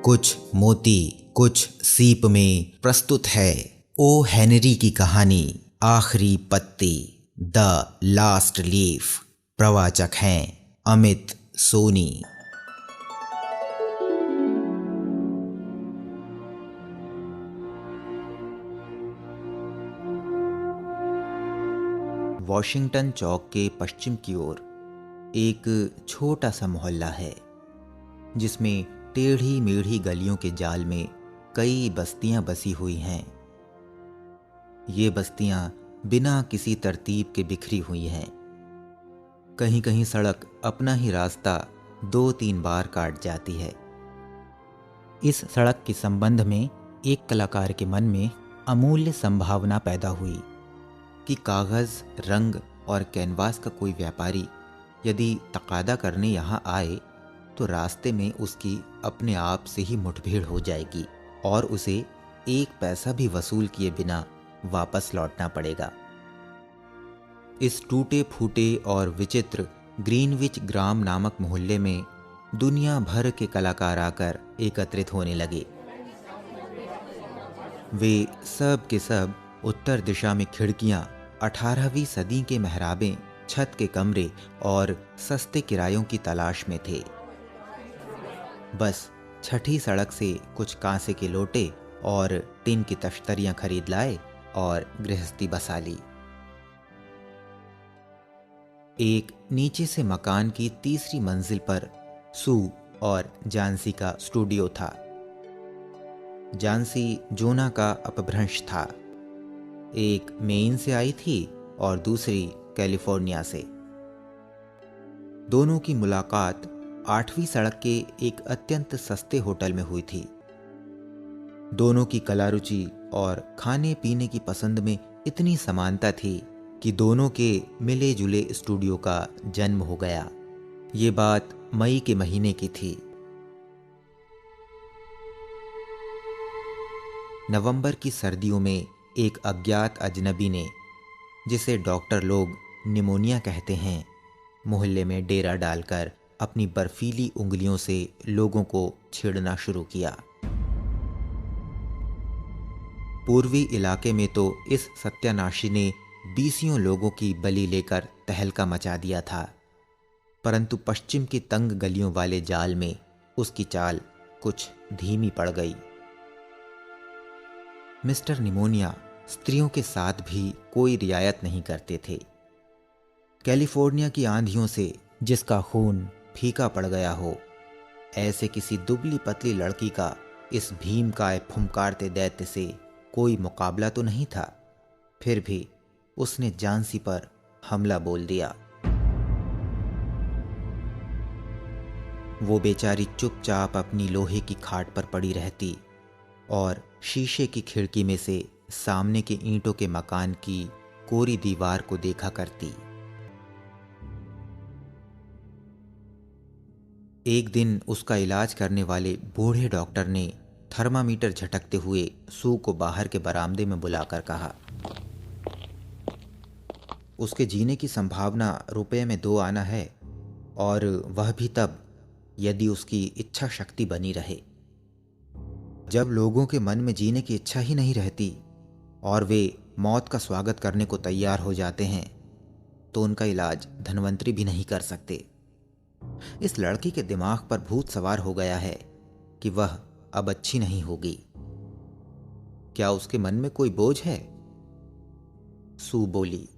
कुछ मोती कुछ सीप में प्रस्तुत है ओ हेनरी की कहानी आखिरी पत्ती, द लास्ट लीफ। प्रवाचक हैं अमित सोनी। वॉशिंगटन चौक के पश्चिम की ओर एक छोटा सा मोहल्ला है जिसमें टेढ़ी मेढ़ी गलियों के जाल में कई बस्तियां बसी हुई हैं। ये बस्तियां बिना किसी तरतीब के बिखरी हुई हैं। कहीं कहीं सड़क अपना ही रास्ता 2-3 बार काट जाती है। इस सड़क के संबंध में एक कलाकार के मन में अमूल्य संभावना पैदा हुई कि कागज़, रंग और कैनवास का कोई व्यापारी यदि तकादा करने यहाँ आए तो रास्ते में उसकी अपने आप से ही मुठभेड़ हो जाएगी और उसे एक पैसा भी वसूल किए बिना वापस लौटना पड़ेगा। इस टूटे फूटे और विचित्र ग्रीनविच ग्राम नामक मोहल्ले में दुनिया भर के कलाकार आकर एकत्रित होने लगे। वे सब के सब उत्तर दिशा में खिड़कियां, 18वीं सदी के मेहराबें, छत के कमरे और सस्ते किरायों की तलाश में थे। बस छठी सड़क से कुछ कांसे के लोटे और टिन की तश्तरियां खरीद लाए और गृहस्थी बसा ली। एक नीचे से मकान की तीसरी मंजिल पर सू और जानसी का स्टूडियो था। जानसी जोना का अपभ्रंश था। एक मेन से आई थी और दूसरी कैलिफोर्निया से। दोनों की मुलाकात 8वीं सड़क के एक अत्यंत सस्ते होटल में हुई थी। दोनों की कला रुचि और खाने पीने की पसंद में इतनी समानता थी कि दोनों के मिले जुले स्टूडियो का जन्म हो गया। ये बात मई के महीने की थी। नवंबर की सर्दियों में एक अज्ञात अजनबी ने, जिसे डॉक्टर लोग निमोनिया कहते हैं, मोहल्ले में डेरा डालकर अपनी बर्फीली उंगलियों से लोगों को छेड़ना शुरू किया। पूर्वी इलाके में तो इस सत्यानाशी ने 20 लोगों की बलि लेकर तहलका मचा दिया था, परंतु पश्चिम की तंग गलियों वाले जाल में उसकी चाल कुछ धीमी पड़ गई। मिस्टर निमोनिया स्त्रियों के साथ भी कोई रियायत नहीं करते थे। कैलिफोर्निया की आंधियों से जिसका खून फीका पड़ गया हो, ऐसे किसी दुबली पतली लड़की का इस भीमकाय फुंकारते दैत्य से कोई मुकाबला तो नहीं था। फिर भी उसने जानसी पर हमला बोल दिया। वो बेचारी चुपचाप अपनी लोहे की खाट पर पड़ी रहती और शीशे की खिड़की में से सामने के ईंटों के मकान की कोरी दीवार को देखा करती। एक दिन उसका इलाज करने वाले बूढ़े डॉक्टर ने थर्मामीटर झटकते हुए सू को बाहर के बरामदे में बुलाकर कहा, उसके जीने की संभावना रुपए में 2 आना है, और वह भी तब यदि उसकी इच्छा शक्ति बनी रहे। जब लोगों के मन में जीने की इच्छा ही नहीं रहती और वे मौत का स्वागत करने को तैयार हो जाते हैं, तो उनका इलाज धनवंतरी भी नहीं कर सकते। इस लड़की के दिमाग पर भूत सवार हो गया है कि वह अब अच्छी नहीं होगी। क्या उसके मन में कोई बोझ है? सू बोली,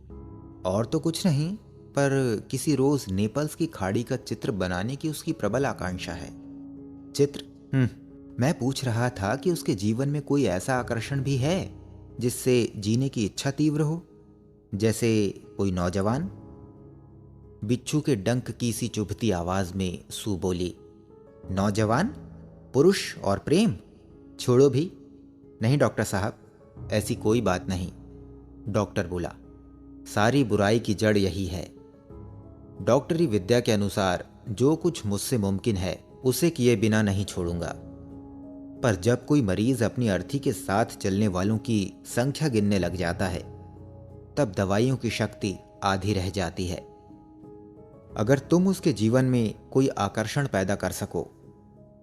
और तो कुछ नहीं, पर किसी रोज नेपल्स की खाड़ी का चित्र बनाने की उसकी प्रबल आकांक्षा है। चित्र? मैं पूछ रहा था कि उसके जीवन में कोई ऐसा आकर्षण भी है जिससे जीने की इच्छा तीव्र हो, जैसे कोई नौजवान? बिच्छू के डंक की सी चुभती आवाज में सू बोली, नौजवान, पुरुष और प्रेम? छोड़ो भी। नहीं डॉक्टर साहब, ऐसी कोई बात नहीं। डॉक्टर बोला, सारी बुराई की जड़ यही है। डॉक्टरी विद्या के अनुसार जो कुछ मुझसे मुमकिन है उसे किए बिना नहीं छोड़ूंगा, पर जब कोई मरीज अपनी अर्थी के साथ चलने वालों की संख्या गिनने लग जाता है, तब दवाइयों की शक्ति आधी रह जाती है। अगर तुम उसके जीवन में कोई आकर्षण पैदा कर सको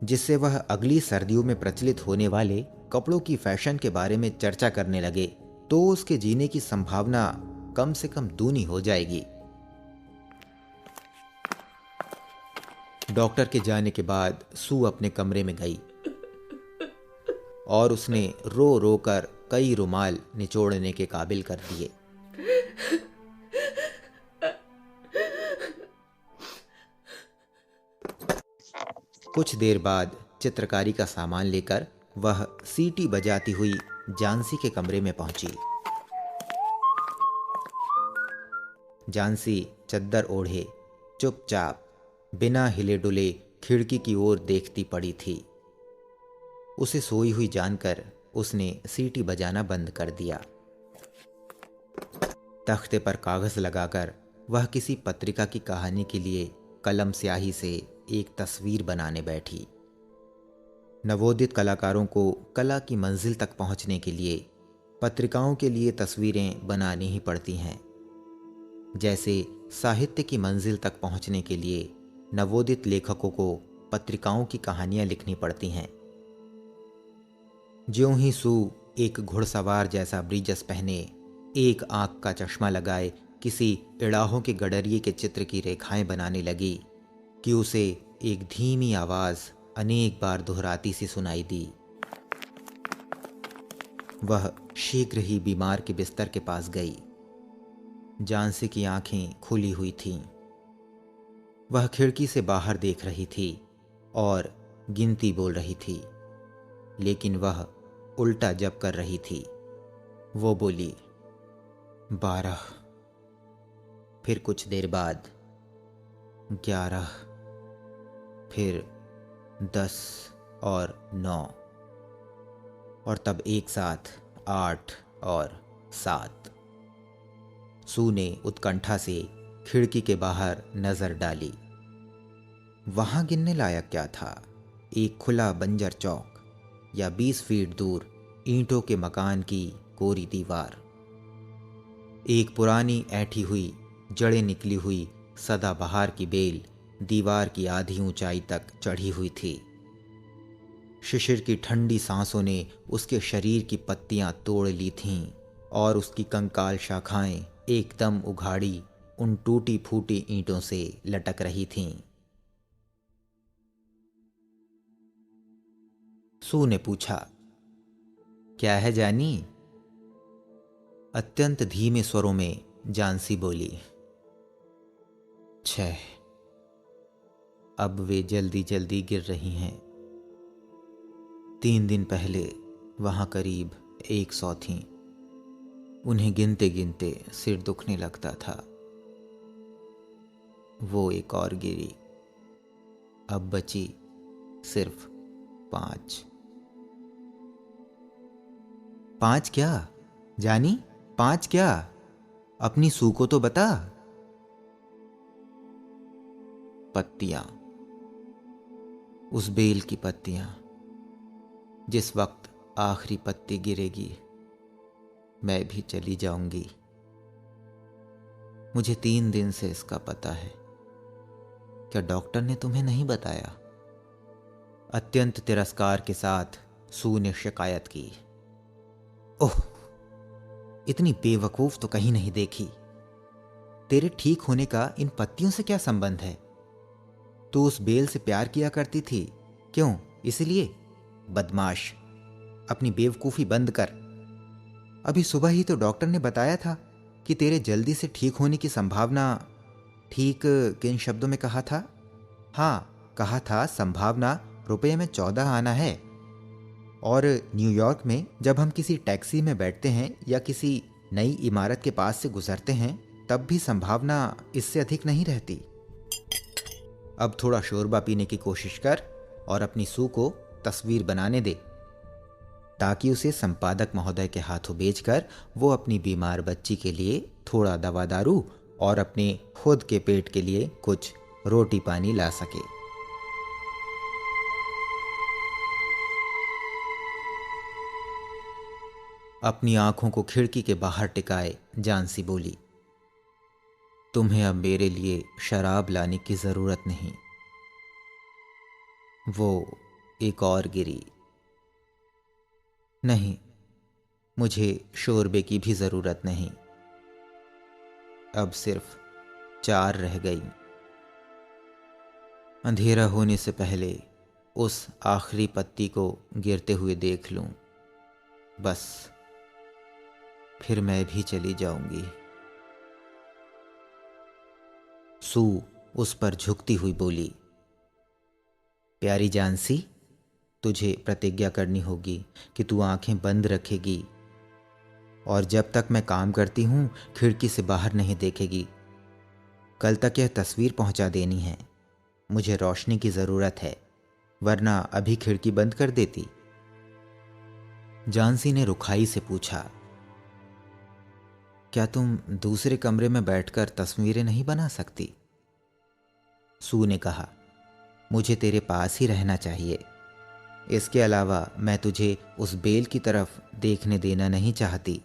जिससे वह अगली सर्दियों में प्रचलित होने वाले कपड़ों की फैशन के बारे में चर्चा करने लगे, तो उसके जीने की संभावना कम से कम दूनी हो जाएगी। डॉक्टर के जाने के बाद सू अपने कमरे में गई और उसने रो रो कर कई रुमाल निचोड़ने के काबिल कर दिए। कुछ देर बाद चित्रकारी का सामान लेकर वह सीटी बजाती हुई जानसी के कमरे में पहुंची। जानसी चद्दर ओढ़े चुपचाप बिना हिले डुले खिड़की की ओर देखती पड़ी थी। उसे सोई हुई जानकर उसने सीटी बजाना बंद कर दिया। तख्ते पर कागज लगाकर वह किसी पत्रिका की कहानी के लिए कलम स्याही से एक तस्वीर बनाने बैठी। नवोदित कलाकारों को कला की मंजिल तक पहुंचने के लिए पत्रिकाओं के लिए तस्वीरें बनानी ही पड़ती हैं। जैसे साहित्य की मंजिल तक पहुंचने के लिए नवोदित लेखकों को पत्रिकाओं की कहानियां लिखनी पड़ती हैं। ज्यों ही सू एक घुड़सवार जैसा ब्रीजस पहने, एक आंख का चश्मा लगाए किसी इड़ाहों के गडरिये के चित्र की रेखाएं बनाने लगी कि उसे एक धीमी आवाज अनेक बार दोहराती सी सुनाई दी। वह शीघ्र ही बीमार के बिस्तर के पास गई। जानसी की आंखें खुली हुई थीं। वह खिड़की से बाहर देख रही थी और गिनती बोल रही थी, लेकिन वह उल्टा जप कर रही थी। वो बोली 12, फिर कुछ देर बाद 11, फिर 10 और 9, और तब एक साथ 8 और 7। सू ने उत्कंठा से खिड़की के बाहर नजर डाली। वहां गिनने लायक क्या था? एक खुला बंजर चौक या 20 फीट दूर ईंटों के मकान की कोरी दीवार, एक पुरानी ऐठी हुई जड़ें निकली हुई सदाबहार की बेल दीवार की आधी ऊंचाई तक चढ़ी हुई थी। शिशिर की ठंडी सांसों ने उसके शरीर की पत्तियां तोड़ ली थीं और उसकी कंकाल शाखाएं एकदम उघाड़ी उन टूटी फूटी ईंटों से लटक रही थीं। सू ने पूछा, क्या है जानी? अत्यंत धीमे स्वरों में जानसी बोली, 6। अब वे जल्दी जल्दी गिर रही हैं। 3 दिन पहले वहां करीब 100 थीं। उन्हें गिनते गिनते सिर दुखने लगता था। वो एक और गिरी। अब बची सिर्फ 5। 5 क्या जानी? 5 क्या? अपनी सू को तो बता। पत्तियां, उस बेल की पत्तियां। जिस वक्त आखिरी पत्ती गिरेगी मैं भी चली जाऊंगी। मुझे 3 दिन से इसका पता है। क्या डॉक्टर ने तुम्हें नहीं बताया? अत्यंत तिरस्कार के साथ सू ने शिकायत की। ओह, इतनी बेवकूफ तो कहीं नहीं देखी। तेरे ठीक होने का इन पत्तियों से क्या संबंध है? तू उस बेल से प्यार किया करती थी, क्यों? इसलिए? बदमाश, अपनी बेवकूफी बंद कर। अभी सुबह ही तो डॉक्टर ने बताया था कि तेरे जल्दी से ठीक होने की संभावना। ठीक किन शब्दों में कहा था? हाँ, कहा था संभावना रुपये में 14 आना है। और न्यूयॉर्क में जब हम किसी टैक्सी में बैठते हैं या किसी नई इमारत के पास से गुजरते हैं, तब भी संभावना इससे अधिक नहीं रहती। अब थोड़ा शोरबा पीने की कोशिश कर और अपनी सू को तस्वीर बनाने दे, ताकि उसे संपादक महोदय के हाथों बेचकर वो अपनी बीमार बच्ची के लिए थोड़ा दवा दारू और अपने खुद के पेट के लिए कुछ रोटी पानी ला सके। अपनी आंखों को खिड़की के बाहर टिकाए जानसी बोली, तुम्हें अब मेरे लिए शराब लाने की जरूरत नहीं। वो एक और गिरी। नहीं, मुझे शोरबे की भी जरूरत नहीं। अब सिर्फ 4 रह गई। अंधेरा होने से पहले उस आखिरी पत्ती को गिरते हुए देख लूं, बस फिर मैं भी चली जाऊंगी। सू उस पर झुकती हुई बोली, प्यारी जानसी, तुझे प्रतिज्ञा करनी होगी कि तू आंखें बंद रखेगी और जब तक मैं काम करती हूं खिड़की से बाहर नहीं देखेगी। कल तक यह तस्वीर पहुंचा देनी है। मुझे रोशनी की जरूरत है, वरना अभी खिड़की बंद कर देती। जानसी ने रुखाई से पूछा, क्या तुम दूसरे कमरे में बैठकर तस्वीरें नहीं बना सकती? सू ने कहा, मुझे तेरे पास ही रहना चाहिए। इसके अलावा मैं तुझे उस बेल की तरफ देखने देना नहीं चाहती।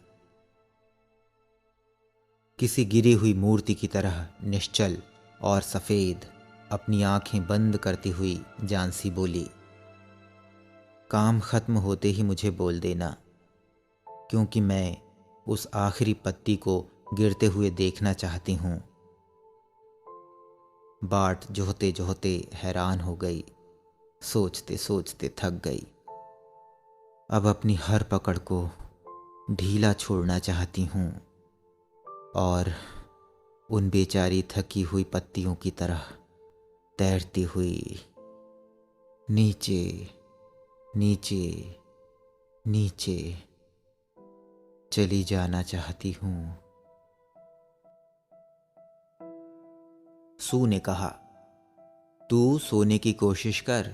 किसी गिरी हुई मूर्ति की तरह निश्चल और सफेद अपनी आंखें बंद करती हुई जानसी बोली, काम खत्म होते ही मुझे बोल देना, क्योंकि मैं उस आखिरी पत्ती को गिरते हुए देखना चाहती हूं। बाट जोहते जोहते हैरान हो गई, सोचते सोचते थक गई। अब अपनी हर पकड़ को ढीला छोड़ना चाहती हूं और उन बेचारी थकी हुई पत्तियों की तरह तैरती हुई नीचे नीचे नीचे चली जाना चाहती हूं। सू ने कहा, तू सोने की कोशिश कर।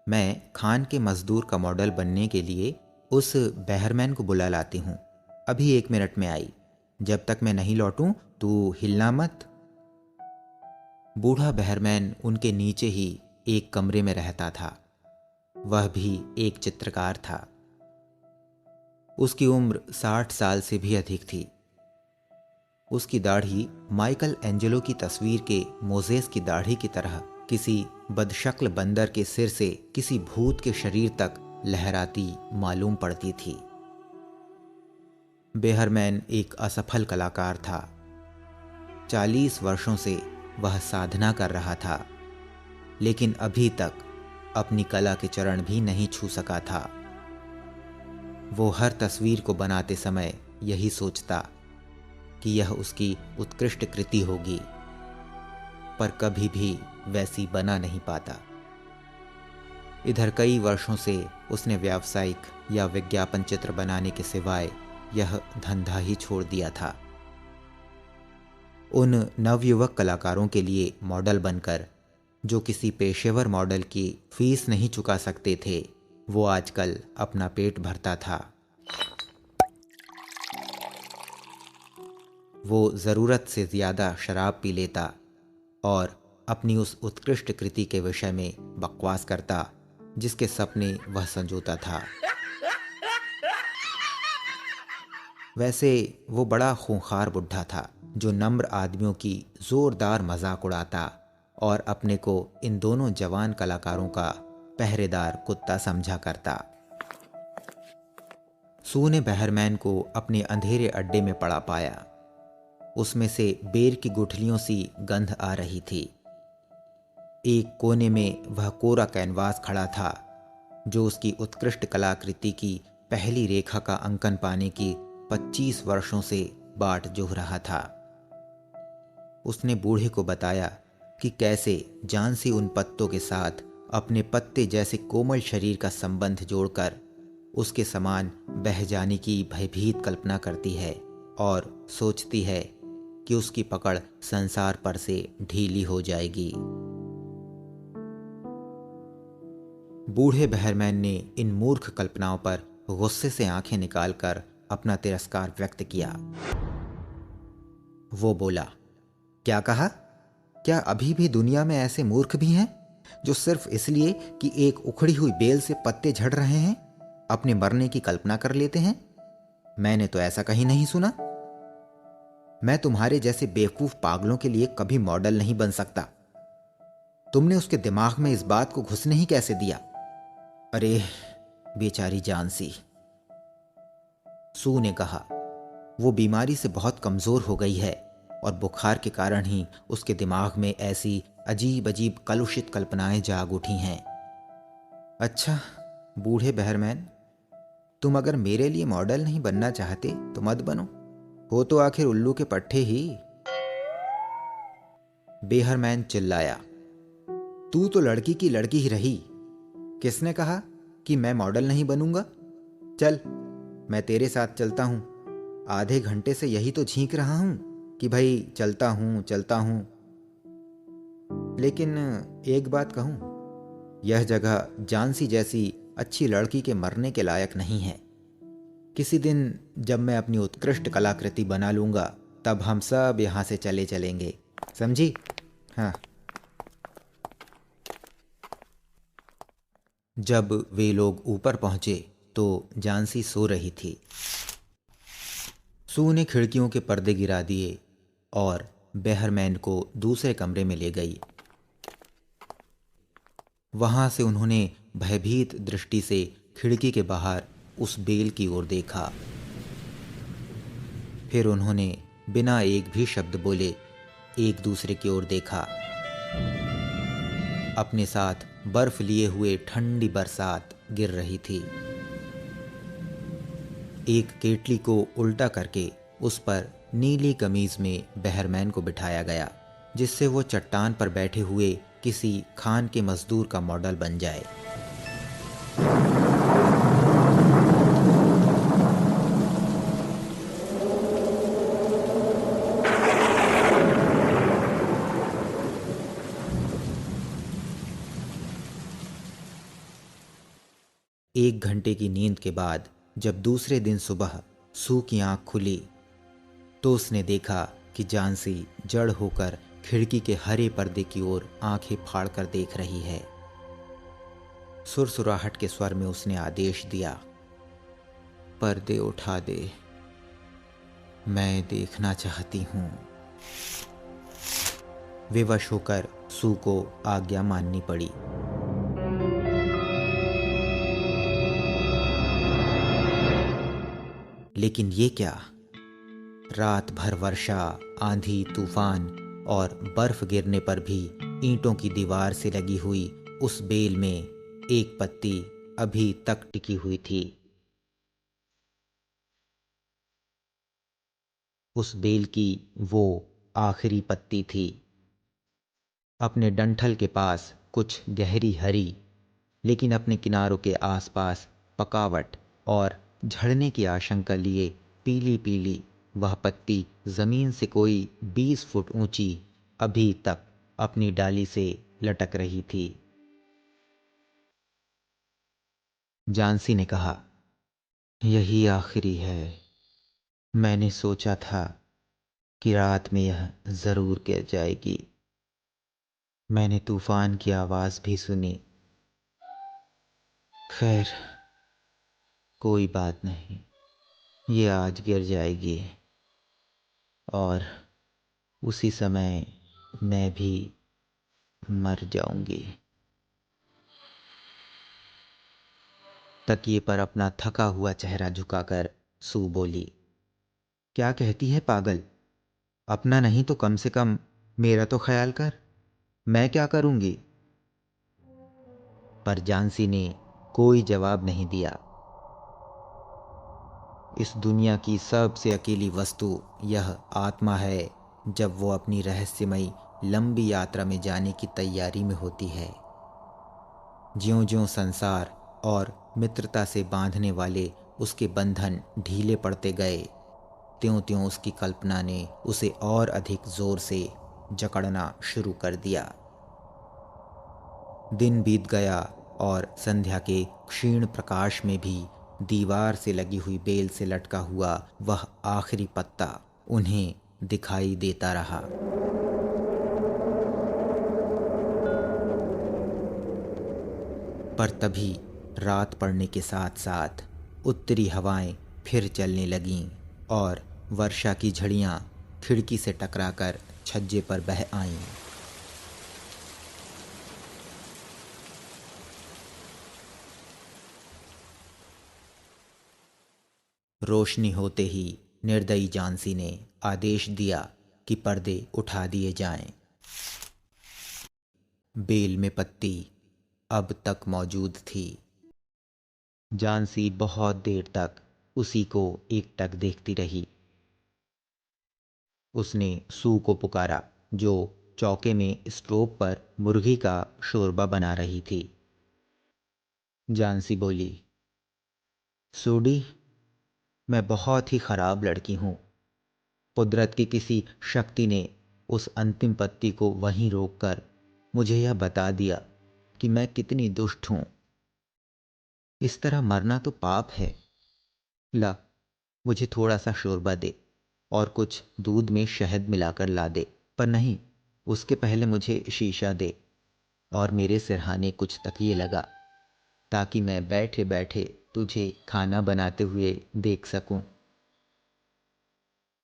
मैं खान के मजदूर का मॉडल बनने के लिए उस बहरमैन को बुला लाती हूं। अभी 1 मिनट में आई। जब तक मैं नहीं लौटूं तू हिलना मत। बूढ़ा बहरमैन उनके नीचे ही एक कमरे में रहता था। वह भी एक चित्रकार था। उसकी उम्र 60 साल से भी अधिक थी। उसकी दाढ़ी माइकल एंजेलो की तस्वीर के मोजेस की दाढ़ी की तरह किसी बदशक्ल बंदर के सिर से किसी भूत के शरीर तक लहराती मालूम पड़ती थी। बेहरमैन एक असफल कलाकार था। 40 वर्षों से वह साधना कर रहा था, लेकिन अभी तक अपनी कला के चरण भी नहीं छू सका था। वो हर तस्वीर को बनाते समय यही सोचता कि यह उसकी उत्कृष्ट कृति होगी, पर कभी भी वैसी बना नहीं पाता। इधर कई वर्षों से उसने व्यावसायिक या विज्ञापन चित्र बनाने के सिवाय यह धंधा ही छोड़ दिया था। उन नवयुवक कलाकारों के लिए मॉडल बनकर जो किसी पेशेवर मॉडल की फीस नहीं चुका सकते थे, वो आजकल अपना पेट भरता था। वो ज़रूरत से ज़्यादा शराब पी लेता और अपनी उस उत्कृष्ट कृति के विषय में बकवास करता जिसके सपने वह संजोता था। वैसे वो बड़ा खूंखार बुढ़ा था जो नम्र आदमियों की जोरदार मजाक उड़ाता और अपने को इन दोनों जवान कलाकारों का पहरेदार कुत्ता समझा करता। सू ने बहरमैन को अपने अंधेरे अड्डे में पड़ा पाया। उसमें से बेर की गुठलियों सी गंध आ रही थी। एक कोने में वह कोरा कैनवास खड़ा था जो उसकी उत्कृष्ट कलाकृति की पहली रेखा का अंकन पाने की 25 वर्षों से बाट जोह रहा था। उसने बूढ़े को बताया कि कैसे जानसी उन पत्तों के साथ अपने पत्ते जैसे कोमल शरीर का संबंध जोड़कर उसके समान बह जाने की भयभीत कल्पना करती है और सोचती है कि उसकी पकड़ संसार पर से ढीली हो जाएगी। बूढ़े बहरमैन ने इन मूर्ख कल्पनाओं पर गुस्से से आंखें निकालकर अपना तिरस्कार व्यक्त किया। वो बोला, क्या कहा? क्या अभी भी दुनिया में ऐसे मूर्ख भी हैं जो सिर्फ इसलिए कि एक उखड़ी हुई बेल से पत्ते झड़ रहे हैं अपने मरने की कल्पना कर लेते हैं? मैंने तो ऐसा कहीं नहीं सुना। मैं तुम्हारे जैसे बेवकूफ पागलों के लिए कभी मॉडल नहीं बन सकता। तुमने उसके दिमाग में इस बात को घुसने ही कैसे दिया? अरे बेचारी जानसी, सू ने कहा। वो बीमारी से बहुत कमज़ोर हो गई है और बुखार के कारण ही उसके दिमाग में ऐसी अजीब अजीब कलुषित कल्पनाएं जाग उठी हैं। अच्छा बूढ़े बहरमैन, तुम अगर मेरे लिए मॉडल नहीं बनना चाहते तो मत बनो, हो तो आखिर उल्लू के पट्टे ही। बेहरमैन चिल्लाया। तू तो लड़की की लड़की ही रही। किसने कहा कि मैं मॉडल नहीं बनूंगा? चल मैं तेरे साथ चलता हूं। आधे घंटे से यही तो झींक रहा हूं कि भाई चलता हूं चलता हूं। लेकिन एक बात कहूं, यह जगह जानसी जैसी अच्छी लड़की के मरने के लायक नहीं है। किसी दिन जब मैं अपनी उत्कृष्ट कलाकृति बना लूंगा तब हम सब यहां से चले चलेंगे, समझी? हाँ। जब वे लोग ऊपर पहुंचे तो जानसी सो रही थी। सू ने खिड़कियों के पर्दे गिरा दिए और बेहरमैन को दूसरे कमरे में ले गई। वहां से उन्होंने भयभीत दृष्टि से खिड़की के बाहर उस बेल की ओर देखा। फिर उन्होंने बिना एक भी शब्द बोले एक दूसरे की ओर देखा। अपने साथ बर्फ लिए हुए ठंडी बरसात गिर रही थी। एक केटली को उल्टा करके उस पर नीली कमीज में बेहरमैन को बिठाया गया, जिससे वो चट्टान पर बैठे हुए किसी खान के मजदूर का मॉडल बन जाए। एक घंटे की नींद के बाद जब दूसरे दिन सुबह सू की आंख खुली तो उसने देखा कि जानसी जड़ होकर खिड़की के हरे पर्दे की ओर आंखें फाड़कर देख रही है। सुरसुराहट के स्वर में उसने आदेश दिया, पर्दे उठा दे, मैं देखना चाहती हूं। विवश होकर सू को आज्ञा माननी पड़ी। लेकिन ये क्या, रात भर वर्षा, आंधी, तूफान और बर्फ गिरने पर भी ईंटों की दीवार से लगी हुई उस बेल में एक पत्ती अभी तक टिकी हुई थी। उस बेल की वो आखिरी पत्ती थी। अपने डंठल के पास कुछ गहरी हरी, लेकिन अपने किनारों के आसपास पकावट और झड़ने की आशंका लिए पीली पीली वह पत्ती जमीन से कोई 20 फुट ऊंची अभी तक अपनी डाली से लटक रही थी। जानसी ने कहा, यही आखिरी है। मैंने सोचा था कि रात में यह जरूर गिर जाएगी। मैंने तूफान की आवाज भी सुनी। खैर कोई बात नहीं, ये आज गिर जाएगी और उसी समय मैं भी मर जाऊंगी। तकिए पर अपना थका हुआ चेहरा झुकाकर सू बोली, क्या कहती है पागल? अपना नहीं तो कम से कम मेरा तो ख्याल कर। मैं क्या करूंगी? पर जानसी ने कोई जवाब नहीं दिया। इस दुनिया की सबसे अकेली वस्तु यह आत्मा है जब वो अपनी रहस्यमयी लंबी यात्रा में जाने की तैयारी में होती है। ज्यों-ज्यों संसार और मित्रता से बांधने वाले उसके बंधन ढीले पड़ते गए, त्यों-त्यों उसकी कल्पना ने उसे और अधिक जोर से जकड़ना शुरू कर दिया। दिन बीत गया और संध्या के क्षीण प्रकाश में भी दीवार से लगी हुई बेल से लटका हुआ वह आखिरी पत्ता उन्हें दिखाई देता रहा। पर तभी रात पड़ने के साथ साथ उत्तरी हवाएं फिर चलने लगीं और वर्षा की झड़ियां खिड़की से टकराकर छज्जे पर बह आईं। रोशनी होते ही निर्दयी झांसी ने आदेश दिया कि पर्दे उठा दिए जाएं। बेल में पत्ती अब तक मौजूद थी। झांसी बहुत देर तक उसी को एकटक देखती रही। उसने सू को पुकारा, जो चौके में स्टोव पर मुर्गी का शोरबा बना रही थी। झांसी बोली, सूडी, मैं बहुत ही खराब लड़की हूँ। कुदरत की किसी शक्ति ने उस अंतिम पत्ती को वहीं रोककर मुझे यह बता दिया कि मैं कितनी दुष्ट हूँ। इस तरह मरना तो पाप है। ला, मुझे थोड़ा सा शोरबा दे और कुछ दूध में शहद मिलाकर ला दे। पर नहीं, उसके पहले मुझे शीशा दे और मेरे सिरहाने कुछ तकिए लगा, ताकि मैं बैठे बैठे तुझे खाना बनाते हुए देख सकूं।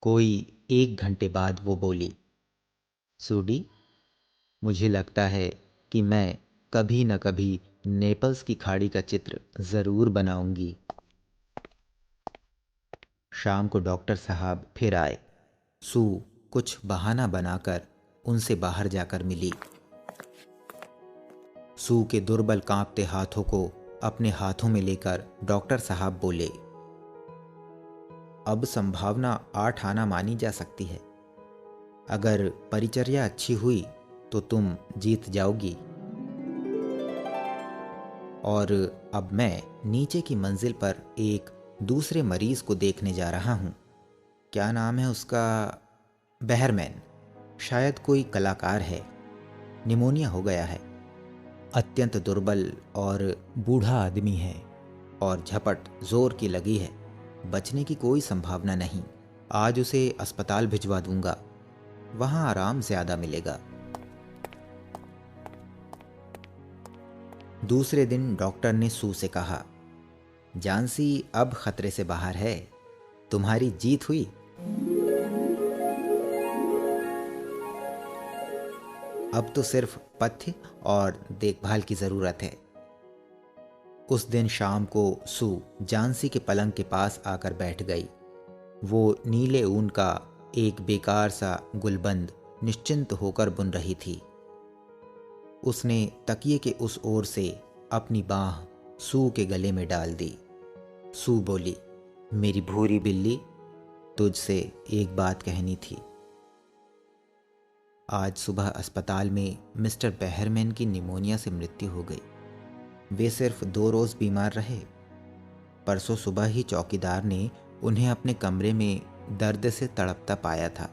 कोई 1 घंटे बाद वो बोली, सूडी, मुझे लगता है कि मैं कभी न कभी नेपल्स की खाड़ी का चित्र ज़रूर बनाऊंगी। शाम को डॉक्टर साहब फिर आए। सू कुछ बहाना बनाकर उनसे बाहर जाकर मिली। सू के दुर्बल कांपते हाथों को अपने हाथों में लेकर डॉक्टर साहब बोले, अब संभावना 8 आना मानी जा सकती है। अगर परिचर्या अच्छी हुई तो तुम जीत जाओगी। और अब मैं नीचे की मंजिल पर एक दूसरे मरीज को देखने जा रहा हूँ। क्या नाम है उसका? बहरमैन। शायद कोई कलाकार है। निमोनिया हो गया है। अत्यंत दुर्बल और बूढ़ा आदमी है और झपट जोर की लगी है। बचने की कोई संभावना नहीं। आज उसे अस्पताल भिजवा दूंगा, वहाँ आराम ज़्यादा मिलेगा। दूसरे दिन डॉक्टर ने सू से कहा, झांसी अब खतरे से बाहर है। तुम्हारी जीत हुई। अब तो सिर्फ पथ्य और देखभाल की ज़रूरत है। उस दिन शाम को सू झांसी के पलंग के पास आकर बैठ गई। वो नीले ऊन का एक बेकार सा गुलबंद निश्चिंत होकर बुन रही थी। उसने तकिए के उस ओर से अपनी बाँह सू के गले में डाल दी। सू बोली, मेरी भूरी बिल्ली, तुझसे एक बात कहनी थी। आज सुबह अस्पताल में मिस्टर बहरमैन की निमोनिया से मृत्यु हो गई। वे सिर्फ 2 रोज़ बीमार रहे। परसों सुबह ही चौकीदार ने उन्हें अपने कमरे में दर्द से तड़पता पाया था।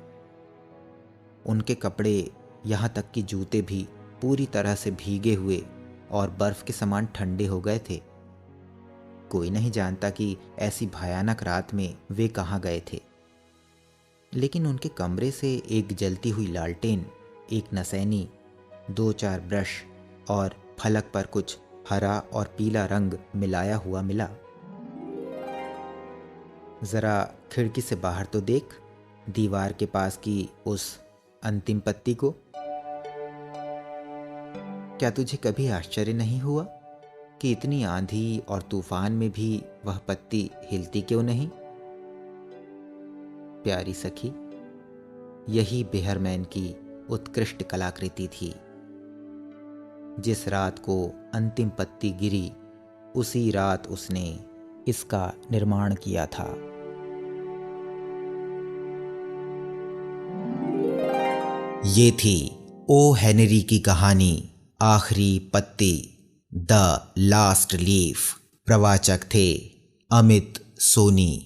उनके कपड़े, यहाँ तक कि जूते भी पूरी तरह से भीगे हुए और बर्फ के समान ठंडे हो गए थे। कोई नहीं जानता कि ऐसी भयानक रात में वे कहाँ गए थे। लेकिन उनके कमरे से एक जलती हुई लालटेन, एक नसैनी, 2-4 ब्रश और फलक पर कुछ हरा और पीला रंग मिलाया हुआ मिला। जरा खिड़की से बाहर तो देख, दीवार के पास की उस अंतिम पत्ती को। क्या तुझे कभी आश्चर्य नहीं हुआ कि इतनी आंधी और तूफान में भी वह पत्ती हिलती क्यों नहीं? प्यारी सखी, यही बेहरमैन की उत्कृष्ट कलाकृति थी। जिस रात को अंतिम पत्ती गिरी, उसी रात उसने इसका निर्माण किया था। ये थी ओ हेनरी की कहानी, आखिरी पत्ती, द लास्ट लीफ। प्रवाचक थे अमित सोनी।